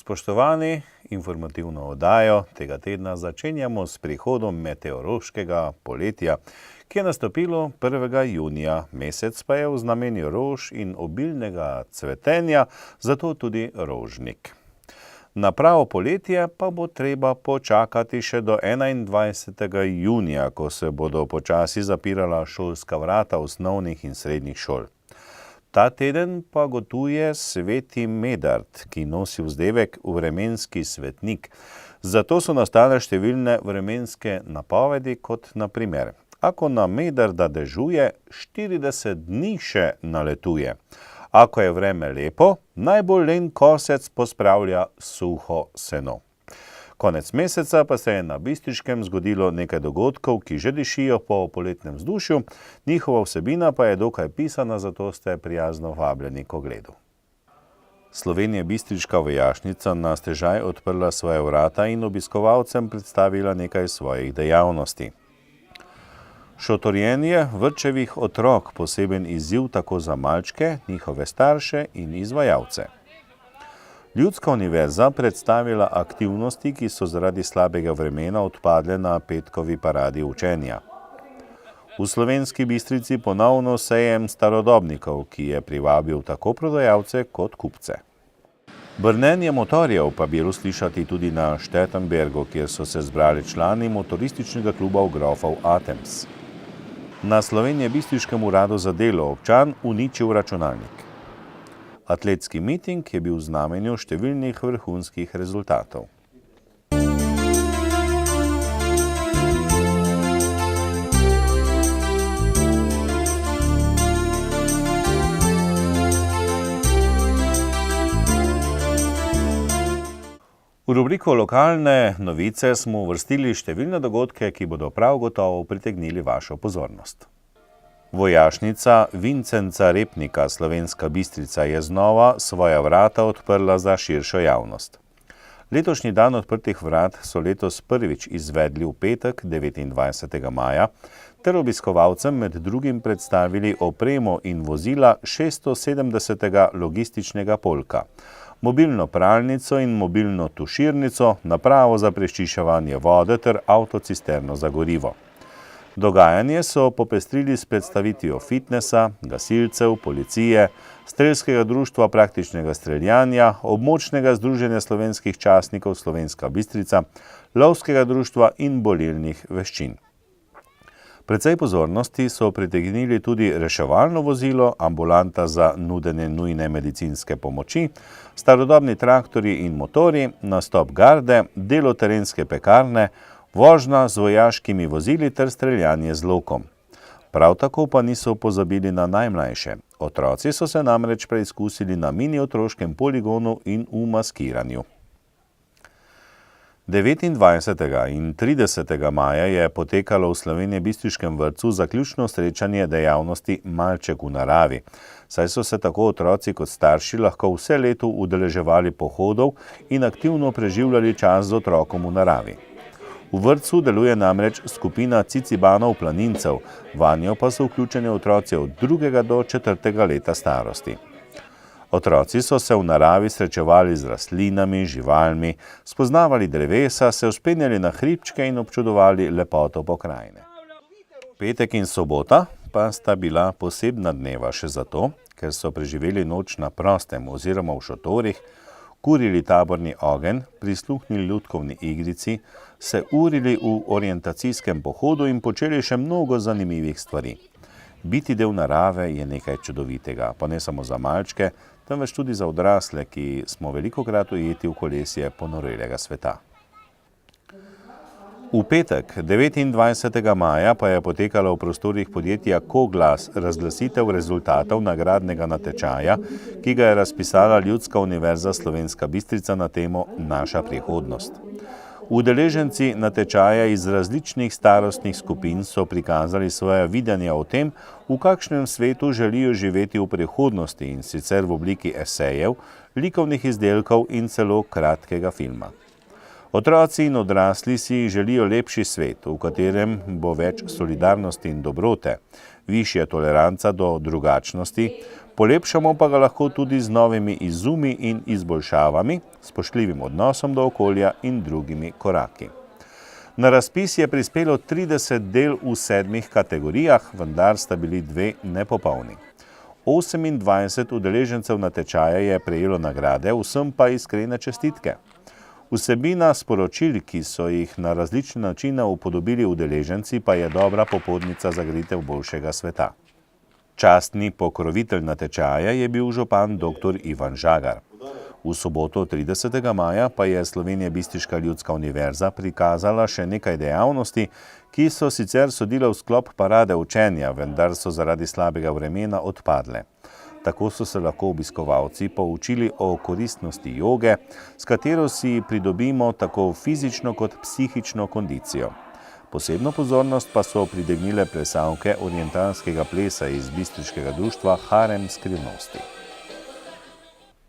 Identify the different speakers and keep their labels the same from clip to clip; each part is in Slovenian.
Speaker 1: Spoštovani, informativno oddajo tega tedna začenjamo s prihodom meteorološkega poletja, ki je nastopilo 1. junija. Mesec pa je v znamenju rož in obilnega cvetenja, zato tudi rožnik. Na pravo poletje pa bo treba počakati še do 21. junija, ko se bodo počasi zapirala šolska vrata osnovnih in srednjih šol. Ta teden pa gotuje Sveti Medard, ki nosi vzdevek vremenski svetnik. Zato so nastale številne vremenske napovedi, kot na primer: ako na Medarda dežuje, 40 dni še naletuje. Ako je vreme lepo, najbolj len kosec pospravlja suho seno. Konec meseca pa se je na Bistriškem zgodilo nekaj dogodkov, ki že dišijo po poletnem vzdušju, njihova vsebina pa je dokaj pisana, zato ste prijazno vabljeni k ogledu. Slovenija Bistriška vojašnica na stežaj odprla svoje vrata in obiskovalcem predstavila nekaj svojih dejavnosti. Šotorjenje vrtčevih otrok, poseben izziv tako za malčke, njihove starše in izvajalce. Ljudska univerza predstavila aktivnosti, ki so zaradi slabega vremena odpadle na petkovi paradi učenja. V Slovenski Bistrici ponovno sejem starodobnikov, ki je privabil tako prodajalce kot kupce. Brnenje motorjev pa bilo slišati tudi na Štetenbergu, kjer so se zbrali člani motorističnega kluba Grofov Atems. Na Slovenjebistriškem uradu za delo občan uničil računalnik. Atletski miting je bil v znamenju številnih vrhunskih rezultatov. V rubriko Lokalne novice smo uvrstili številne dogodke, ki bodo prav gotovo pritegnili vašo pozornost. Vojašnica Vincenca Repnika Slovenska Bistrica je znova svoja vrata odprla za širšo javnost. Letošnji dan odprtih vrat so letos prvič izvedli v petek, 29. maja, ter obiskovalcem med drugim predstavili opremo in vozila 670. logističnega polka, mobilno pralnico in mobilno tuširnico, napravo za prečiščevanje vode ter avtocisterno za gorivo. Dogajanje so popestrili s predstavitvijo fitnesa, gasilcev, policije, strelskega društva praktičnega streljanja, območnega združenja slovenskih častnikov Slovenska Bistrica, lovskega društva in bolilnih veščin. Precej pozornosti so pritegnili tudi reševalno vozilo, ambulanta za nudenje nujne medicinske pomoči, starodobni traktorji in motorji, nastop garde, delo terenske pekarne, vožnja z vojaškimi vozili ter streljanje z lokom. Prav tako pa niso pozabili na najmlajše. Otroci so se namreč preizkusili na mini otroškem poligonu in v maskiranju. 29. in 30. maja je potekalo v Slovenjebistriškem vrtcu zaključno srečanje dejavnosti Malček v naravi, saj so se tako otroci kot starši lahko vse leto udeleževali pohodov in aktivno preživljali čas z otrokom v naravi. V vrtcu deluje namreč skupina Cicibanov planincev, vanjo pa so vključeni otroci od 2. do 4. leta starosti. Otroci so se v naravi srečevali z rastlinami, živalmi, spoznavali drevesa, se vzpenjali na hribčke in občudovali lepoto pokrajine. Petek in sobota pa sta bila posebna dneva še zato, ker so preživeli noč na prostem oziroma v šotorih, kurili taborni ogenj, prisluhnili lutkovni igrici, se urili v orientacijskem pohodu in počeli še mnogo zanimivih stvari. Biti del narave je nekaj čudovitega, pa ne samo za malčke, temveč tudi za odrasle, ki smo velikokrat ujeti v kolesje ponorelega sveta. V petek, 29. maja, pa je potekala v prostorih podjetja Koglas razglasitev rezultatov nagradnega natečaja, ki ga je razpisala Ljudska univerza Slovenska Bistrica na temo Naša prihodnost. Udeleženci natečaja iz različnih starostnih skupin so prikazali svoje videnje o tem, v kakšnem svetu želijo živeti v prihodnosti, in sicer v obliki esejev, likovnih izdelkov in celo kratkega filma. Otroci in odrasli si želijo lepši svet, v katerem bo več solidarnosti in dobrote, višja toleranca do drugačnosti, Polepšamo pa ga lahko tudi z novimi izumi in izboljšavami, spoštljivim odnosom do okolja in drugimi koraki. Na razpis je prispelo 30 del v 7 kategorijah, vendar sta bili 2 nepopolni. 28 udeležencev natečaja je prejelo nagrade, vsem pa iskrene čestitke. Vsebina sporočil, ki so jih na različne načine upodobili udeleženci, pa je dobra popotnica za graditev boljšega sveta. Častni pokrovitelj natečaja je bil župan dr. Ivan Žagar. V soboto 30. maja pa je Slovenjebistriška ljudska univerza prikazala še nekaj dejavnosti, ki so sicer sodile v sklop parade učenja, vendar so zaradi slabega vremena odpadle. Tako so se lahko obiskovalci poučili o koristnosti joge, s katero si pridobimo tako fizično kot psihično kondicijo. Posebno pozornost pa so pritegnile plesalke orientalskega plesa iz bistriškega društva Harem skrivnosti.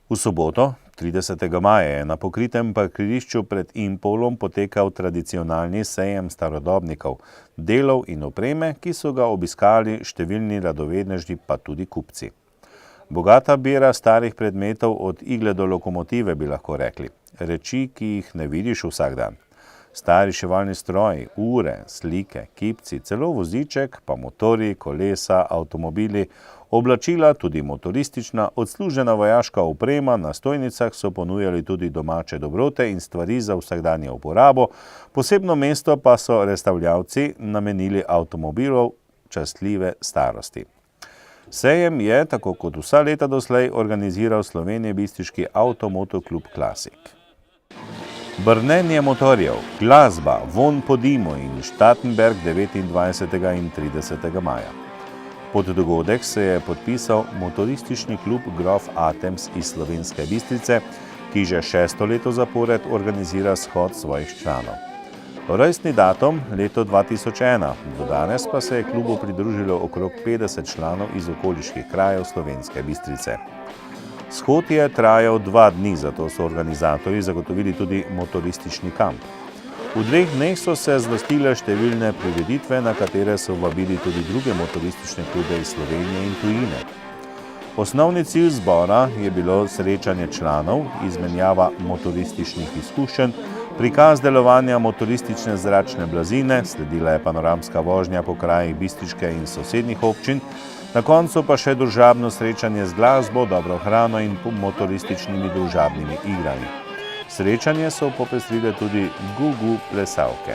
Speaker 1: V soboto, 30. maja, je na pokritem parkirišču pred Impolom potekal tradicionalni sejem starodobnikov, delov in opreme, ki so ga obiskali številni radovedneži pa tudi kupci. Bogata bera starih predmetov od igle do lokomotive, bi lahko rekli. Reči, ki jih ne vidiš vsak dan. Stari šivalni stroji, ure, slike, kipci, celo voziček, pa motorji, kolesa, avtomobili, oblačila, tudi motoristična, odslužena vojaška oprema, na stojnicah so ponujali tudi domače dobrote in stvari za vsakdanjo uporabo, posebno mesto pa so restavljavci namenili avtomobilov častljive starosti. Sejem je, tako kot vsa leta doslej, organiziral Slovenjebistriški Avtomotoklub Klasik. Brnenje motorjev, glasba, vonj po dimu in Štatenberg 29. in 30. maja. Pod dogodek se je podpisal motoristični klub Grof Atems iz Slovenske Bistrice, ki že 6. leto zapored organizira shod svojih članov. Rojstni datum leto 2001, do danes pa se je klubu pridružilo okrog 50 članov iz okoliških krajev Slovenske Bistrice. Shod je trajal 2 dni, zato so organizatorji zagotovili tudi motoristični kamp. V 2 dneh so se zvrstile številne prireditve, na katere so vabili tudi druge motoristične klube iz Slovenije in tujine. Osnovni cilj zbora je bilo srečanje članov, izmenjava motorističnih izkušenj, prikaz delovanja motoristične zračne blazine, sledila je panoramska vožnja po krajih bistriške in sosednjih občin, na koncu pa še družabno srečanje z glasbo, dobro hrano in motorističnimi družabnimi igrami. Srečanje so popestrile tudi gugu plesalke.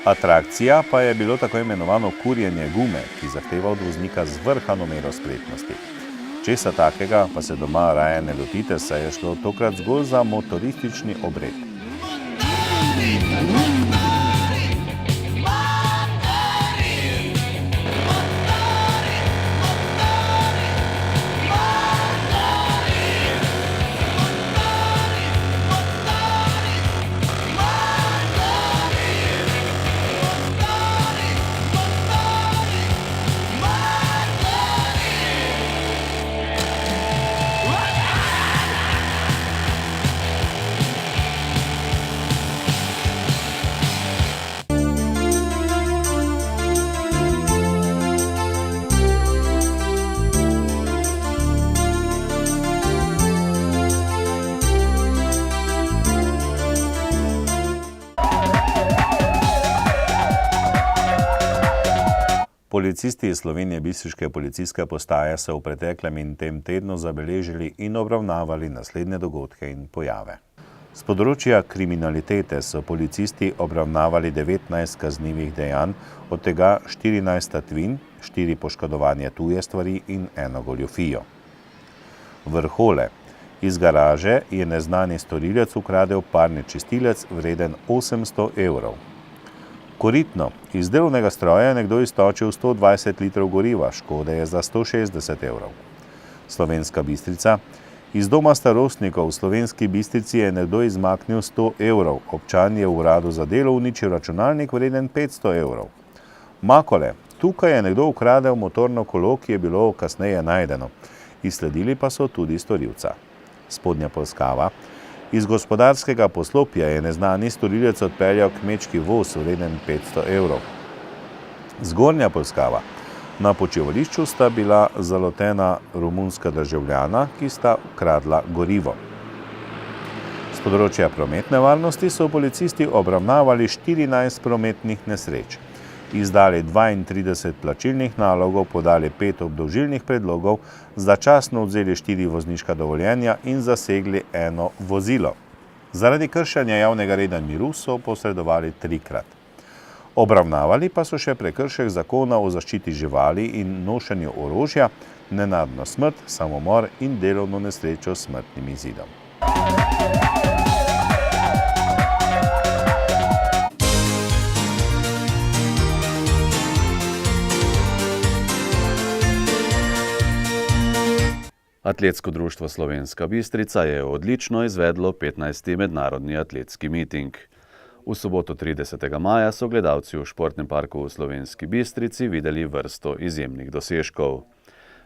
Speaker 1: Atrakcija pa je bilo tako imenovano kurjenje gume, ki zahteva od voznika zvrhano mero spretnosti. Česa takega pa se doma raje ne lotite, saj je šlo tokrat zgolj za motoristični obred. Policisti iz Slovenjebistriške policijske postaje so v preteklem in tem tednu zabeležili in obravnavali naslednje dogodke in pojave. Z področja kriminalitete so policisti obravnavali 19 kaznivih dejanj, od tega 14 tatvin, 4 poškodovanja tuje stvari in 1 goljufijo. Vrhole. Iz garaže je neznani storilec ukradel parni čistilec vreden 800 evrov. Koritno. Iz delovnega stroja je nekdo iztočil 120 litrov goriva, škode je za 160 evrov. Slovenska Bistrica. Iz doma starostnikov v Slovenski Bistrici je nekdo izmaknil 100 evrov, občan je v uradu za delo uničil računalnik vreden 500 evrov. Makole. Tukaj je nekdo ukradel motorno kolo, ki je bilo kasneje najdeno. Izsledili pa so tudi storilca. Spodnja Polskava. Iz gospodarskega poslopja je neznani storilec odpeljal kmečki voz vreden 500 evrov. Zgornja Polskava. Na počivališču sta bila zalotena romunska državljana, ki sta ukradla gorivo. S področja prometne varnosti so policisti obravnavali 14 prometnih nesreč. Izdali 32 plačilnih nalogov, podali 5 obdolžilnih predlogov, začasno vzeli 4 vozniška dovoljenja in zasegli 1 vozilo. Zaradi kršenja javnega reda in miru so posredovali 3-krat. Obravnavali pa so še prekršek zakona o zaščiti živali in nošenju orožja, nenadno smrt, samomor in delovno nesrečo s smrtnim izidom.
Speaker 2: Atletsko društvo Slovenska Bistrica je odlično izvedlo 15. mednarodni atletski miting. V soboto 30. maja so gledalci v športnem parku v Slovenski Bistrici videli vrsto izjemnih dosežkov.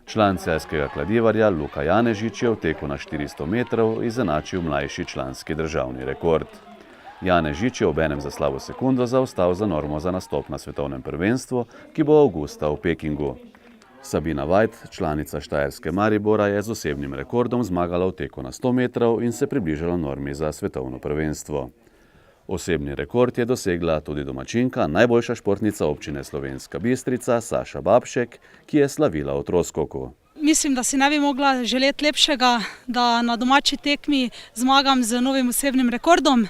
Speaker 2: Član celjskega kladivarja Luka Janežič je v teku na 400 metrov izenačil mlajši članski državni rekord. Janežič je obenem za slabo sekundo zaostal za normo za nastop na svetovnem prvenstvu, ki bo avgusta v Pekingu. Sabina Vajt, članica Štajerske Maribora, je z osebnim rekordom zmagala v teku na 100 metrov in se približala normi za svetovno prvenstvo. Osebni rekord je dosegla tudi domačinka, najboljša športnica občine Slovenska Bistrica, Saša Babšek, ki je slavila v troskoku.
Speaker 3: Mislim, da si ne bi mogla želeti lepšega, da na domači tekmi zmagam z novim osebnim rekordom.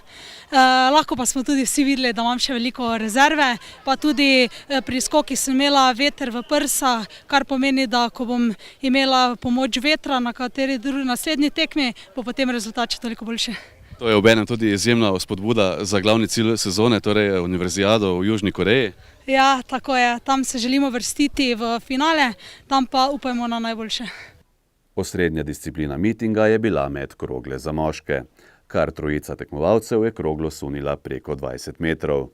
Speaker 3: Lahko pa smo tudi vsi videli, da imam še veliko rezerve, pa tudi pri skokih sem imela veter v prsa, kar pomeni, da ko bom imela pomoč vetra na kateri drugi naslednji tekmi, bo potem rezultat še toliko boljši.
Speaker 4: To je obenem tudi izjemna spodbuda za glavni cilj sezone, torej univerzijado v Južni Koreji.
Speaker 3: Ja, tako je. Tam se želimo vrstiti v finale, tam pa upajmo na najboljše.
Speaker 2: Osrednja disciplina mitinga je bila met krogle za moške. Kar trojica tekmovalcev je kroglo sunila preko 20 metrov.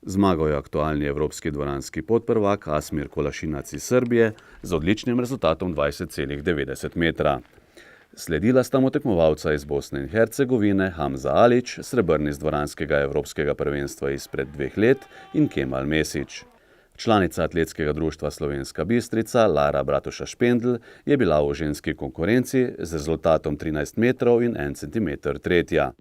Speaker 2: Zmagal je aktualni evropski dvoranski podprvak Asmir Kolašinac iz Srbije z odličnim rezultatom 20,90 metra. Sledila sta mu tekmovalca iz Bosne in Hercegovine Hamza Alić, srebrni z dvoranskega evropskega prvenstva izpred 2 let, in Kemal Mesić. Članica atletskega društva Slovenska Bistrica Lara Bratuša Špendl je bila v ženski konkurenci z rezultatom 13 metrov in 1 centimeter tretja.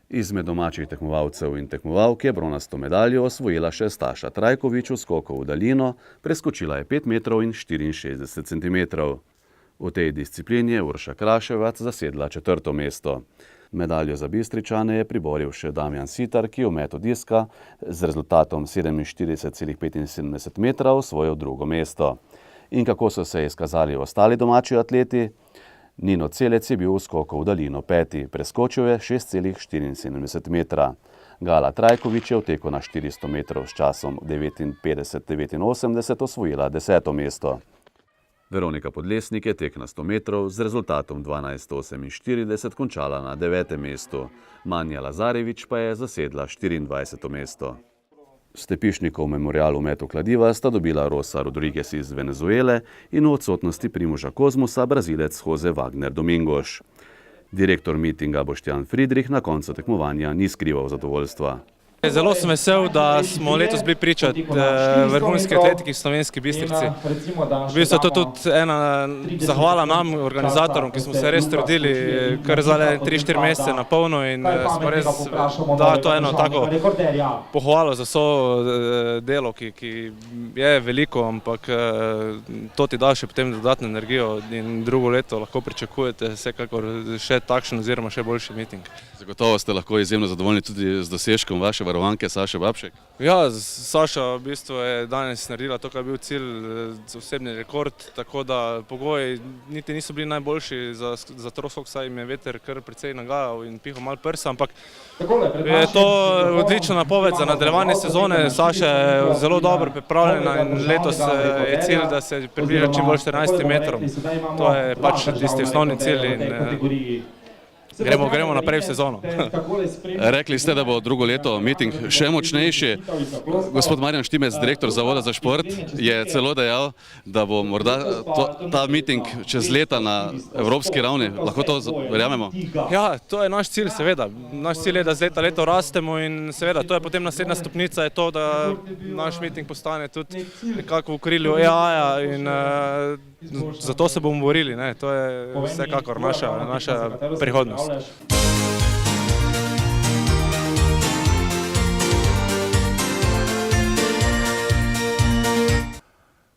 Speaker 2: Izmed domačih tekmovalcev in tekmovalk je bronasto medaljo osvojila še Staša Trajkovič v skoku v daljino, preskočila je 5 metrov in 64 centimetrov. V tej disciplini je Urša Kraševac zasedla 4. mesto. Medaljo za Bistričane je priboril še Damjan Sitar, ki je v metu diska z rezultatom 47,75 metra osvojil 2. mesto. In kako so se izkazali ostali domači atleti? Nino Celec je bil v skoku v daljino 5. Preskočil je 6,74 metra. Gala Trajkovič je v teku na 400 metrov s časom 59,89 osvojila 10. mesto. Veronika Podlesnik je tek na 100 metrov z rezultatom 12,48 končala na 9. mestu. Manja Lazarevič pa je zasedla 24. mesto. Stepišnikov memorial v metu kladiva sta dobila Rosa Rodriguez iz Venezuele in v odsotnosti Primoža Kozmusa Brazilec Jose Wagner Domingos. Direktor mitinga Boštjan Friedrich na koncu tekmovanja ni skrival zadovoljstva.
Speaker 5: Zelo sem vesel, da smo letos bili pričati vrhunski atletiki v Slovenski Bistrici. V bistvu je to tudi ena zahvala nam, organizatorjem, ki smo se res trudili kar zdaj 3-4 mesece na polno in smo res dali to eno tako pohvalo za vso delo, ki je veliko, ampak to ti da še potem dodatno energijo in drugo leto lahko pričakujete vsekakor še takšen oziroma še boljši miting.
Speaker 4: Zagotovo ste lahko izjemno zadovoljni tudi z dosežkom vaše varovanke Saše Babšek.
Speaker 5: Ja, Saša v bistvu je danes naredila to, kar je bil cilj, osebni rekord, tako da pogoji niti niso bili najboljši za troskok, saj jim je veter kar precej nagajal in pihal malo prsa, ampak je to odlična napoved za nadaljevanje sezone. Saša je zelo dobro pripravljena in letos je cilj, da se približa čim bolj 14 metrom. To je pač tisti osnovni cilj in gremo naprej v sezono.
Speaker 4: Rekli ste, da bo drugo leto miting še močnejši. Gospod Marjan Štimec, direktor Zavoda za šport, je celo dejal, da bo morda ta miting čez leta na evropski ravni. Lahko to verjamemo?
Speaker 5: Ja, to je naš cilj, seveda. Naš cilj je, da z leta leto rastemo in seveda, to je potem naslednja stopnica, je to, da naš miting postane tudi nekako v okrilju EA-ja in zato se bomo borili, ne. To je vsekakor naša prihodnost.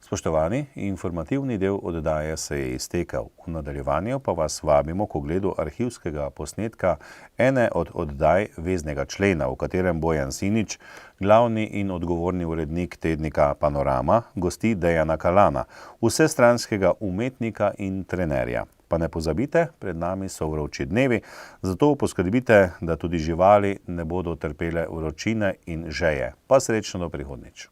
Speaker 1: Spoštovani, informativni del oddaje se je iztekel. V nadaljevanju pa vas vabimo k ogledu arhivskega posnetka ene od oddaj Veznega člena, v katerem Bojan Sinič, glavni in odgovorni urednik tednika Panorama, gosti Dejana Kalana, vsestranskega umetnika in trenerja. Pa ne pozabite, pred nami so vroči dnevi, zato poskrbite, da tudi živali ne bodo trpele vročine in žeje. Pa srečno do prihodnjič.